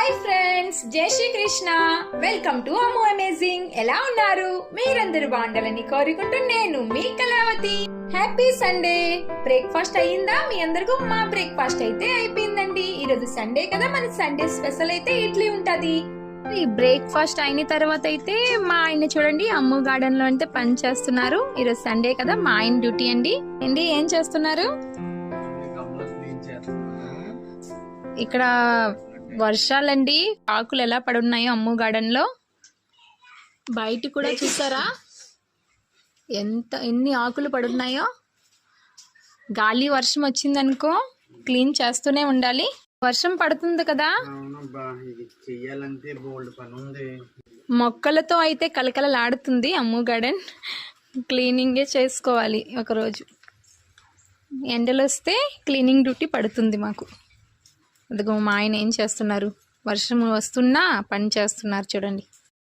Hi friends, జై Shri Krishna. Welcome to Ammu amazing. ఎలా ఉన్నారు? మీరందరూ బాగుండాలని కోరుకుంటూ నేను మీ కళావతి. Happy Sunday. బ్రేక్ఫాస్ట్ అయ్యిందా మీ అందరికీ? మా బ్రేక్ఫాస్ట్ అయితే అయిపోయిందండి. ఈరోజు సండే కదా, మన సండే స్పెషల్ అయితే ఇడ్లీ ఉంటది. ఈ బ్రేక్ఫాస్ట్ అయిన తర్వాత అయితే మా ఆయన చూడండి అమ్ము గార్డెన్ లో అయితే పని చేస్తున్నారు. ఈరోజు సండే కదా, మా ఆయన డ్యూటీ అండి. ఏం చేస్తున్నారు? ఇక్కడ వర్షాలండి, ఆకులు ఎలా పడున్నాయో అమ్ము గార్డెన్ లో. బయట కూడా చూసారా ఎన్ని ఆకులు పడున్నాయో. గాలి వర్షం వచ్చిందనుకో క్లీన్ చేస్తూనే ఉండాలి. వర్షం పడుతుంది కదా, మొక్కలతో అయితే కలకలలాడుతుంది అమ్ము గార్డెన్. క్లీనింగే చేసుకోవాలి ఒకరోజు. ఎండలు వస్తే క్లీనింగ్ డ్యూటీ పడుతుంది మాకు. అదిగో మా ఆయన ఏం చేస్తున్నారు, వర్షం వస్తున్నా పని చేస్తున్నారు చూడండి.